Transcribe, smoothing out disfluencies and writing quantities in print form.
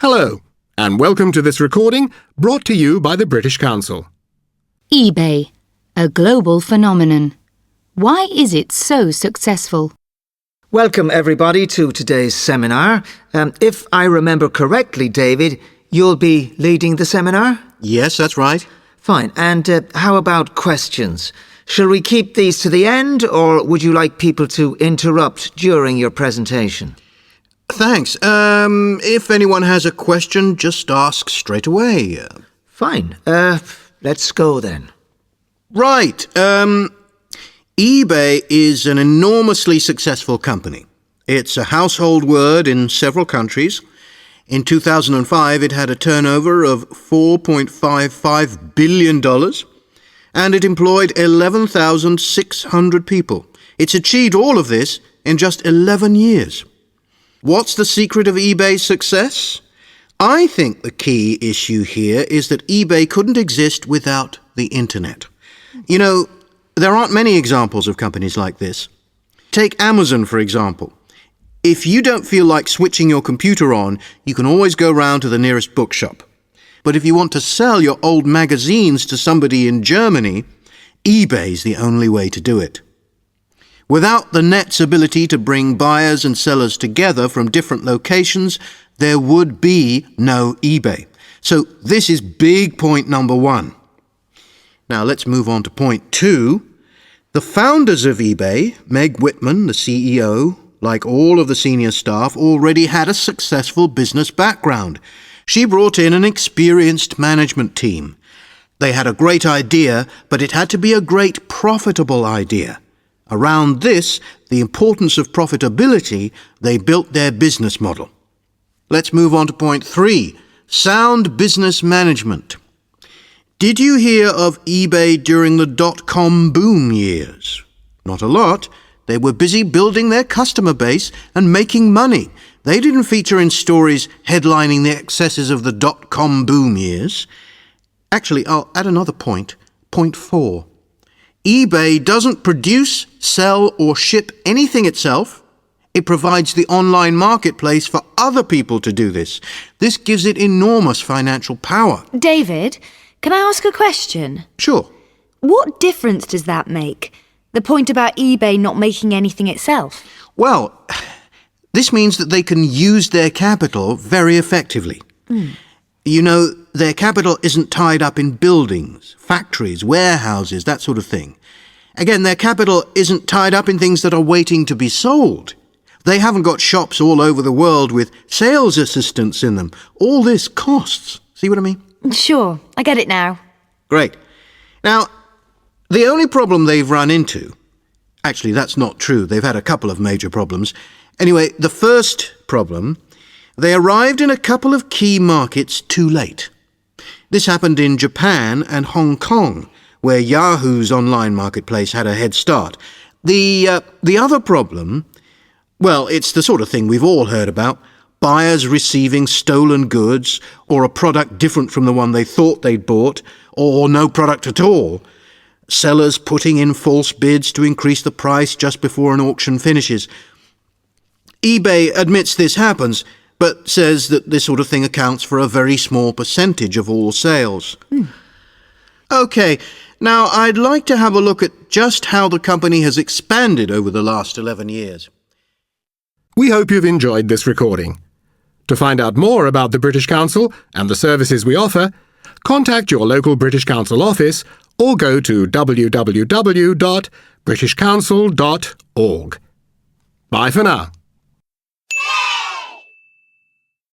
Hello, and welcome to this recording brought to you by the British Council. eBay, a global phenomenon. Why is it so successful? Welcome everybody to today's seminar. If I remember correctly, David, you'll be leading the seminar? Yes, that's right. Fine. And how about questions? Shall we keep these to the end, or would you like people to interrupt during your presentation? Thanks. If anyone has a question, just ask straight away. Fine. Let's go then. Right. eBay is an enormously successful company. It's a household word in several countries. In 2005, it had a turnover of $4.55 billion, and it employed 11,600 people. It's achieved all of this in just 11 years. What's the secret of eBay's success? I think the key issue here is that eBay couldn't exist without the internet. You know, there aren't many examples of companies like this. Take Amazon, for example. If you don't feel like switching your computer on, you can always go round to the nearest bookshop. But if you want to sell your old magazines to somebody in Germany, eBay's the only way to do it. Without the net's ability to bring buyers and sellers together from different locations, there would be no eBay. So this is big point number one. Now let's move on to point two. The founders of eBay, Meg Whitman, the CEO, like all of the senior staff, already had a successful business background. She brought in an experienced management team. They had a great idea, but it had to be a great profitable idea. Around this, the importance of profitability, they built their business model. Let's move on to point three, sound business management. Did you hear of eBay during the dot-com boom years? Not a lot. They were busy building their customer base and making money. They didn't feature in stories headlining the excesses of the dot-com boom years. Actually, I'll add another point. Point four. eBay doesn't produce, sell, or ship anything itself. It provides the online marketplace for other people to do this. This gives it enormous financial power. David, can I ask a question? Sure. What difference does that make? The point about eBay not making anything itself? Well, this means that they can use their capital very effectively. You know, their capital isn't tied up in buildings, factories, warehouses, that sort of thing. Again, their capital isn't tied up in things that are waiting to be sold. They haven't got shops all over the world with sales assistants in them. All this costs. See what I mean? Sure, I get it now. Great. Now, the only problem they've run into... Actually, that's not true. They've had a couple of major problems. Anyway, the first problem... They arrived in a couple of key markets too late. This happened in Japan and Hong Kong, where Yahoo's online marketplace had a head start. The other problem, well, it's the sort of thing we've all heard about. Buyers receiving stolen goods, or a product different from the one they thought they'd bought, or no product at all. Sellers putting in false bids to increase the price just before an auction finishes. eBay admits this happens, but says that this sort of thing accounts for a very small percentage of all sales. OK, now I'd like to have a look at just how the company has expanded over the last 11 years. We hope you've enjoyed this recording. To find out more about the British Council and the services we offer, contact your local British Council office or go to www.britishcouncil.org. Bye for now.